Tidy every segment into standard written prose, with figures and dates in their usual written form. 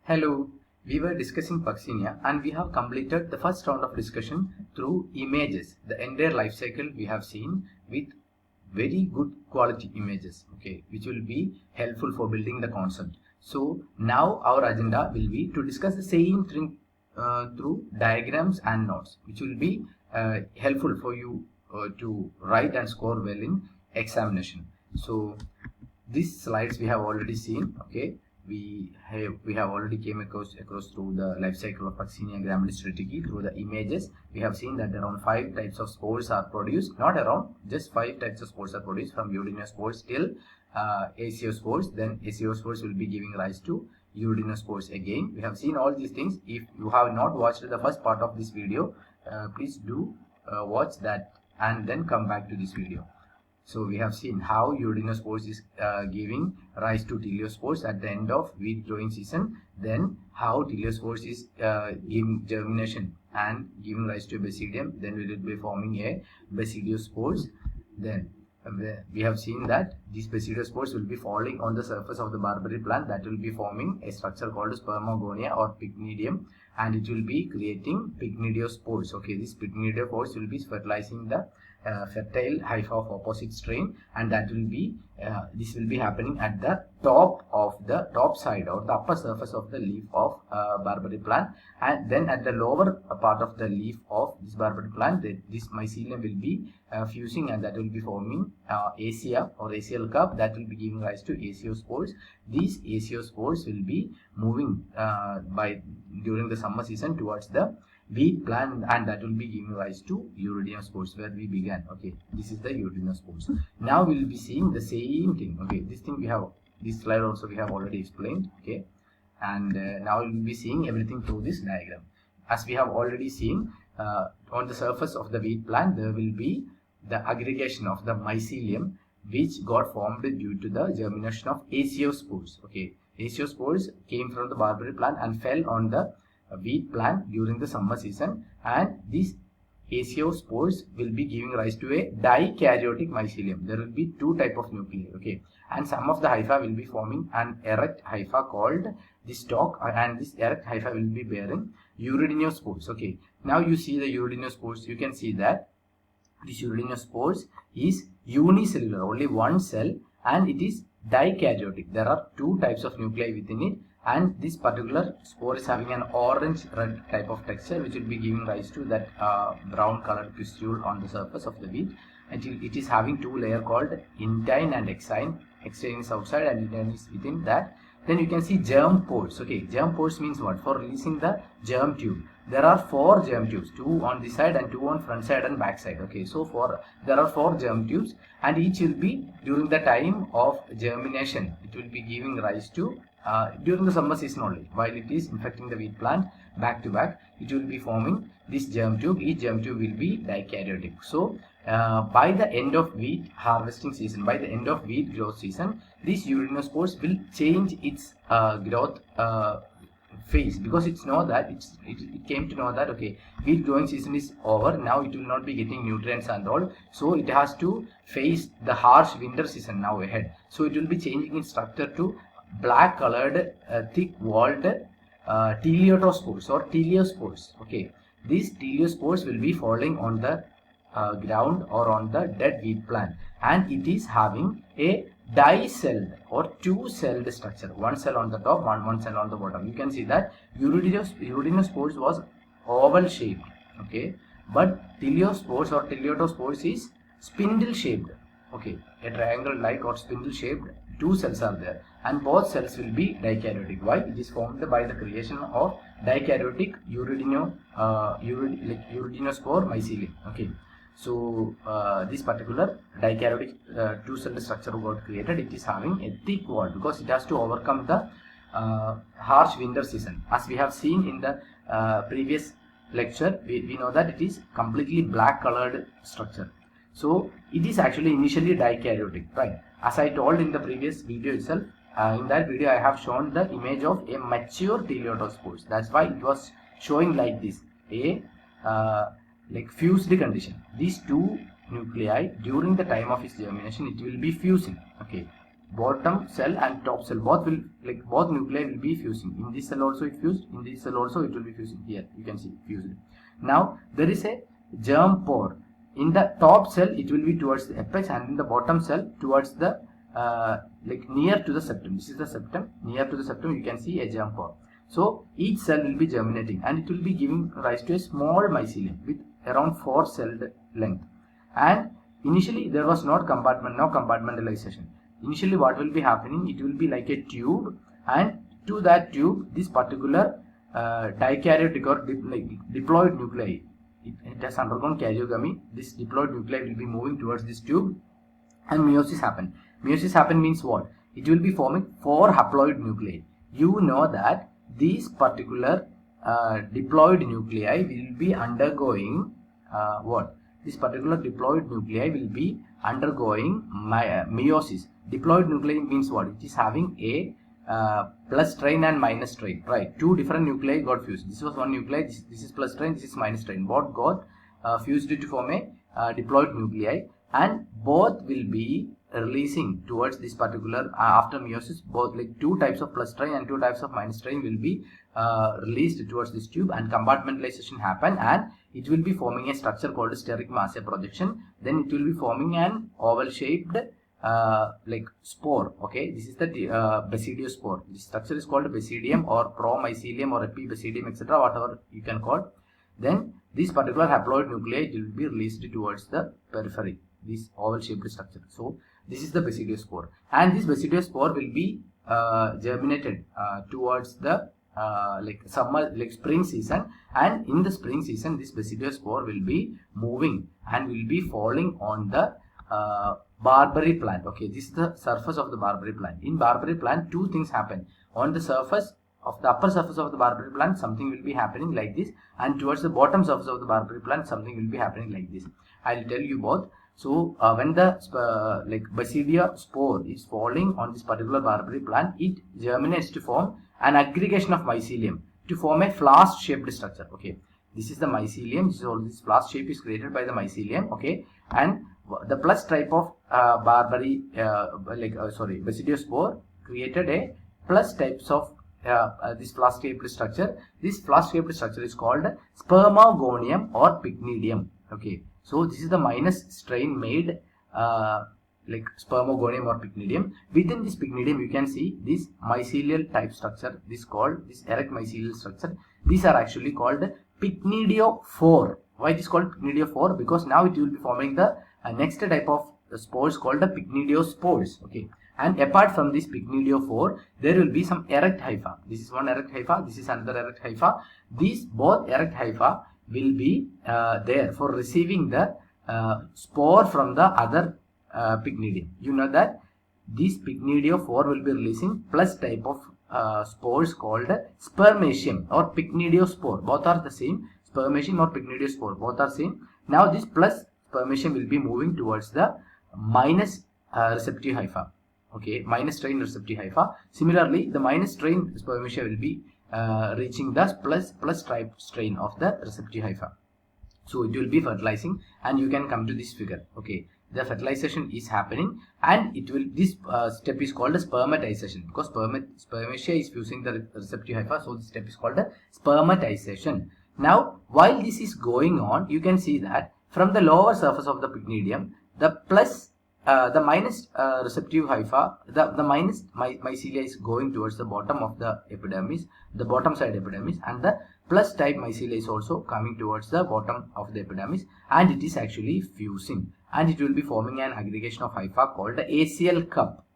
Hello, we were discussing PUCCINIA and we have completed the first round of discussion through images. The entire life cycle we have seen with very good quality images, okay, which will be helpful for building the concept. So now our agenda will be to discuss the same thing through diagrams and notes, which will be helpful for you to write and score well in examination. So these slides we have already seen, okay. We have already came across through the life cycle of PUCCINIA grammar strategy through the images. We have seen that around 5 types of spores are produced, not around, just 5 types of spores are produced from uridinospores till aciospores. Then aciospores will be giving rise to uridinospores again. We have seen all these things. If you have not watched the first part of this video, please do watch that and then come back to this video. So we have seen how uridinospores is giving rise to teleospores at the end of wheat growing season. Then how teleospores is giving germination and giving rise to a basidium. Then we will be forming a basidiospores. Then we have seen that these basidiospores will be falling on the surface of the barberry plant. That will be forming a structure called spermagonia or pycnidium, and it will be creating pycnidiospores. Okay, these pycnidiospores will be fertilizing the fertile hypha of opposite strain, and that will be this will be happening at the top of the top side or the upper surface of the leaf of barberry plant, and then at the lower part of the leaf of this barberry plant, this mycelium will be fusing, and that will be forming acea or acial cup. That will be giving rise to aciospores. These aciospores will be moving during the summer season towards the wheat plant, and that will be giving rise to uridinospores, where we began. Okay, this is the uridinospores. Now we will be seeing the same thing. Okay, this slide also we have already explained. Okay, and now we will be seeing everything through this diagram. As we have already seen, on the surface of the wheat plant there will be the aggregation of the mycelium, which got formed due to the germination of aciospores. Okay, aciospores came from the barberry plant and fell on the wheat plant during the summer season, and these aciospores will be giving rise to a dikaryotic mycelium. There will be 2 types of nuclei, okay, and some of the hypha will be forming an erect hypha called the stalk, and this erect hypha will be bearing uridinospores. Okay, now you see the uridinospores. You can see that this uridinospores is unicellular, only one cell, and it is dikaryotic. There are 2 types of nuclei within it, and this particular spore is having an orange red type of texture, which will be giving rise to that brown colored pustule on the surface of the wheat. And it is having 2 layers called intine and exine. Exine is outside and intine is within that. Then you can see germ pores. Okay, germ pores means what? For releasing the germ tube. There are 4 germ tubes, 2 on this side and 2 on front side and back side. Okay, so there are 4 germ tubes, and each will be during the time of germination. It will be giving rise to during the summer season only, while it is infecting the wheat plant back to back, it will be forming this germ tube. Each germ tube will be dikaryotic. So by the end of wheat harvesting season, by the end of wheat growth season, these uridinospores will change its growth phase, because it came to know that okay, wheat growing season is over. Now it will not be getting nutrients and all, so it has to face the harsh winter season now ahead. So it will be changing its structure to black colored thick walled teleotospores or teleospores. Okay, these teleospores will be falling on the ground or on the dead wheat plant, and it is having a di-celled or 2-celled structure, 1 cell on the top, one cell on the bottom. You can see that uridinospores was oval shaped, okay, but teleospores or teleotospores is spindle shaped. Okay, a triangle like or spindle shaped. 2 cells are there, and both cells will be dikaryotic. Why? It is formed by the creation of dikaryotic uridinospore mycelium. Okay, so this particular dikaryotic 2-celled structure got created. It is having a thick wall because it has to overcome the harsh winter season. As we have seen in the previous lecture, we know that it is completely black colored structure. So it is actually initially dikaryotic, right? As I told in the previous video itself, in that video I have shown the image of a mature teleotospores. That's why it was showing like this, a like fused condition. These 2 nuclei, during the time of its germination, it will be fusing. Okay, bottom cell and top cell, both nuclei will be fusing. In this cell also it fused, in this cell also it will be fusing. Here you can see fused. Now there is a germ pore. In the top cell it will be towards the apex, and in the bottom cell towards the near to the septum. This is the septum. Near to the septum you can see a germ pore. So each cell will be germinating, and it will be giving rise to a small mycelium with around 4 celled length. And initially there was no compartmentalization. Initially what will be happening, it will be like a tube, and to that tube this particular dikaryotic or diploid nuclei, it has undergone karyogamy. This diploid nuclei will be moving towards this tube, and meiosis happen. Meiosis happen means what? It will be forming 4 haploid nuclei. You know that these particular diploid nuclei will be undergoing what? This particular diploid nuclei will be undergoing meiosis. Diploid nuclei means what? It is having a plus strain and minus strain, right? 2 different nuclei got fused. This was one nuclei, this is plus strain, this is minus strain. Both got fused to form a diploid nuclei, and both will be releasing towards this particular after meiosis. Both 2 types of plus strain and 2 types of minus strain will be released towards this tube, and compartmentalization happen, and it will be forming a structure called steric mass projection. Then it will be forming an oval shaped spore. Okay, this is the basidiospore. This structure is called basidium or promycelium or epibasidium, etc., whatever you can call. Then this particular haploid nuclei will be released towards the periphery, this oval shaped structure. So this is the basidiospore, and this basidiospore will be germinated towards the summer, spring season, and in the spring season this basidiospore will be moving and will be falling on the barberry plant. Okay, this is the surface of the barberry plant. In barberry plant 2 things happen. On the surface of the upper surface of the barberry plant something will be happening like this, and towards the bottom surface of the barberry plant something will be happening like this. I will tell you both. So when the basidia spore is falling on this particular barberry plant, it germinates to form an aggregation of mycelium to form a flask shaped structure. Okay, this is the mycelium. This flask shape is created by the mycelium. Okay, and the plus type of basidiospore created a plus types of this flask shaped structure. This flask shaped structure is called spermogonium or pycnidium. Okay, so this is the minus strain made spermogonium or pycnidium. Within this pycnidium you can see this mycelial type structure, this erect mycelial structure. These are actually called pycnidiophore. Why it is called pycnidiophore? Because now it will be forming the next type of spores called the pycnidiospores. Okay, and apart from this pycnidiophore there will be some erect hypha. This is one erect hypha, this is another erect hypha. These both erect hypha will be there for receiving the spore from the other pycnidium. You know that this pycnidiophore will be releasing plus type of spores called spermatium or pycnidiospore. Both are the same. Spermatium or pycnidiospore, both are same. Now this plus spermatium will be moving towards the minus receptive hypha. Okay, minus strain receptive hypha. Similarly, the minus strain spermatia will be reaching the plus type strain of the receptive hypha. So it will be fertilizing, and you can come to this figure. Okay, the fertilization is happening, and it will this step is called a spermatization, because spermatia is fusing the receptive hypha. So this step is called a spermatization. Now while this is going on, you can see that from the lower surface of the pycnidium, the minus receptive hypha, the minus mycelia is going towards the bottom of the epidermis, the bottom side epidermis, and the plus type mycelia is also coming towards the bottom of the epidermis, and it is actually fusing, and it will be forming an aggregation of hypha called the acial cup.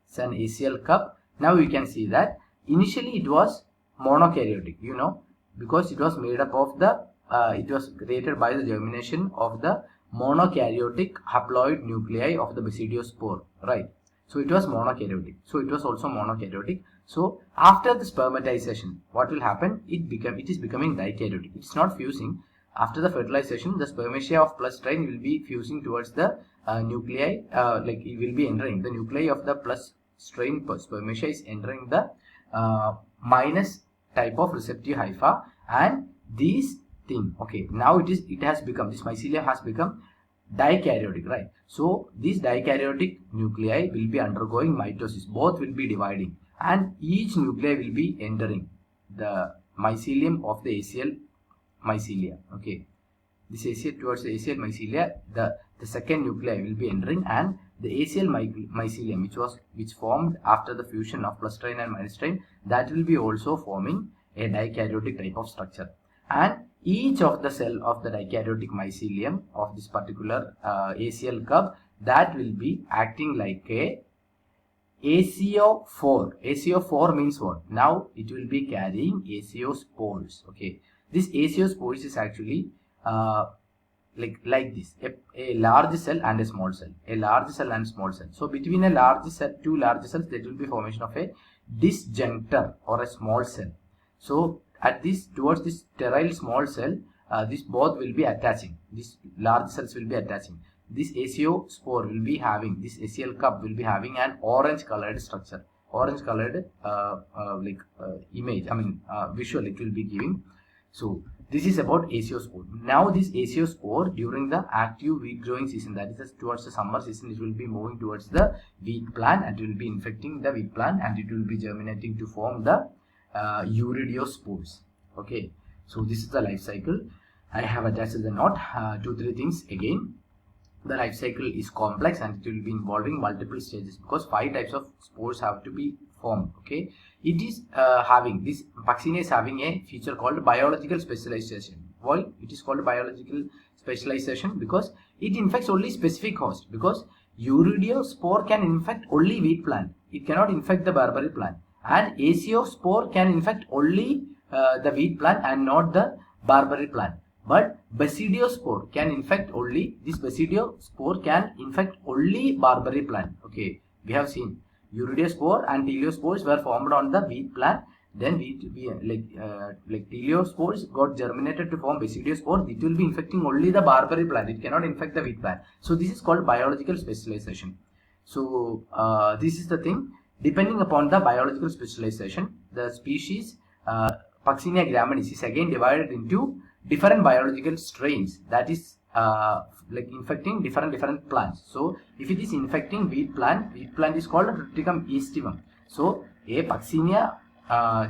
It's an acial cup. Now you can see that initially it was monokaryotic, you know, because it was made up of the it was created by the germination of the monokaryotic haploid nuclei of the basidiospore, right? So it was monokaryotic. So it was also monokaryotic. So after the spermatization, what will happen? It is becoming dikaryotic. It's not fusing. After the fertilization, the spermatia of plus strain will be fusing towards the nuclei. It will be entering the nuclei of the plus strain spermatia is entering the minus type of receptive hypha, and these thing. Okay, now it has become, this mycelia has become dikaryotic, right? So these dikaryotic nuclei will be undergoing mitosis. Both will be dividing, and each nuclei will be entering the mycelium of the acial mycelia. Okay, this acial towards the acial mycelia, the second nuclei will be entering, and the acial mycelium, which formed after the fusion of plus strain and minus strain, that will be also forming a dikaryotic type of structure. And each of the cell of the dikaryotic mycelium of this particular acial cup, that will be acting like a ACO4. ACO4 means what? Now it will be carrying ACO-spores. Okay, this ACO-spores is actually like this, a large cell and a small cell, a large cell and small cell. So between a large cell, two large cells, there will be formation of a disjunctor or a small cell. So at this, towards this sterile small cell, this both will be attaching. These large cells will be attaching. This ACO spore will be having, this ACL cup will be having an orange colored structure, orange colored image, visual it will be giving. So this is about ACO spore. Now this ACO spore, during the active wheat growing season, that is towards the summer season, it will be moving towards the wheat plant, and it will be infecting the wheat plant, and it will be germinating to form the urideospores. Okay, so this is the life cycle. I have attached the note. 2-3 things again. The life cycle is complex, and it will be involving multiple stages, because 5 types of spores have to be formed. Okay, it is having, this PUCCINIA is having a feature called biological specialization. Why it is called biological specialization? Because it infects only specific host, because urideospore can infect only wheat plant, it cannot infect the barberry plant, and ACO spore can infect only the wheat plant and not the barberry plant. But basidiospore can infect only, this basidiospore can infect only barberry plant. Okay, we have seen urideospore and teleospores were formed on the wheat plant. Then teleospores got germinated to form basidiospore. It will be infecting only the barberry plant. It cannot infect the wheat plant. So this is called biological specialization. So this is the thing. Depending upon the biological specialization, the species PUCCINIA graminis is again divided into different biological strains, that is infecting different plants. So if it is infecting wheat plant is called Triticum aestivum. So a PUCCINIA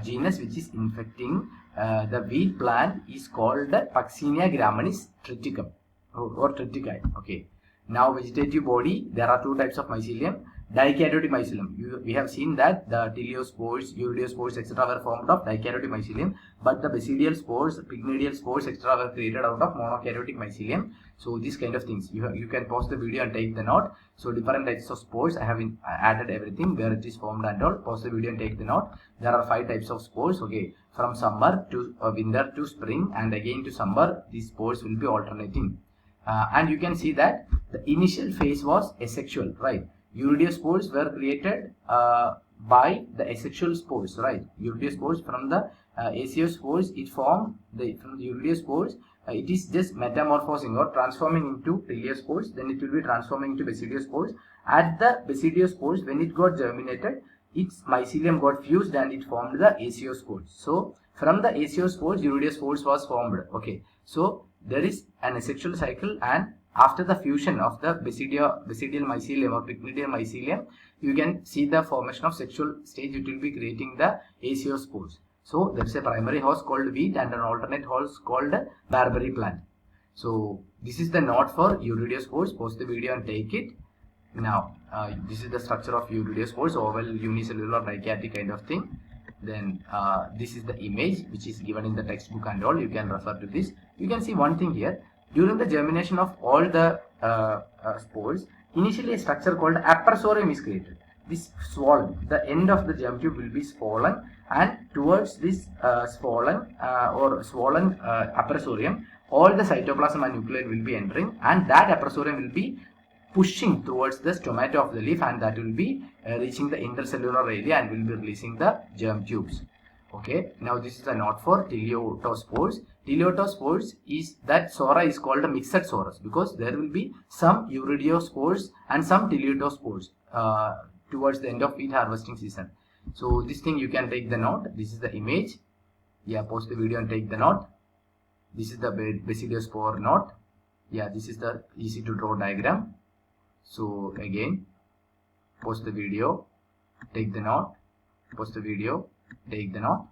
genus which is infecting the wheat plant is called the PUCCINIA graminis triticum or triticum. Okay, now vegetative body, there are 2 types of mycelium. Dikaryotic mycelium, we have seen that the teleospores, urideospores, etc. were formed of dikaryotic mycelium, but the basidial spores, pycnidial spores, etc. were created out of monokaryotic mycelium. So these kind of things, you can pause the video and take the note. So different types of spores, I have added everything where it is formed and all. Pause the video and take the note. There are 5 types of spores. Okay, from summer to winter to spring, and again to summer, these spores will be alternating. And you can see that the initial phase was asexual, right? Urideospores were created by the asexual spores, right? Urideospores from the ACO spores, it formed from the urideospores. It is just metamorphosing or transforming into teleospores. Then it will be transforming into basidiospores. At the basidiospores, when it got germinated, its mycelium got fused and it formed the ACO spores. So from the ACO spores, urideospores was formed. Okay, so there is an asexual cycle, and after the fusion of the basidial mycelium or pycnidial mycelium, you can see the formation of sexual stage. It will be creating the ACO spores. So there is a primary host called wheat and an alternate host called barberry plant. So this is the note for urideospores. Pause the video and take it. Now this is the structure of urideospores, oval, unicellular, dikaryotic kind of thing. Then this is the image which is given in the textbook and all. You can refer to this. You can see one thing here. During the germination of all the spores, initially a structure called appressorium is created. This swollen, the end of the germ tube will be swollen, and towards this swollen appressorium, all the cytoplasm and nuclei will be entering, and that appressorium will be pushing towards the stomata of the leaf, and that will be reaching the intercellular area and will be releasing the germ tubes. Okay, now this is the note for teleotospores. Teleotospores is that sora is called a mixed sorus, because there will be some urideospores and some teleotospores towards the end of wheat harvesting season. So this thing you can take the note. This is the image. Yeah, pause the video and take the note. This is the basidiospore note. Yeah, this is the easy to draw diagram. So again, pause the video, take the note, pause the video, take the note.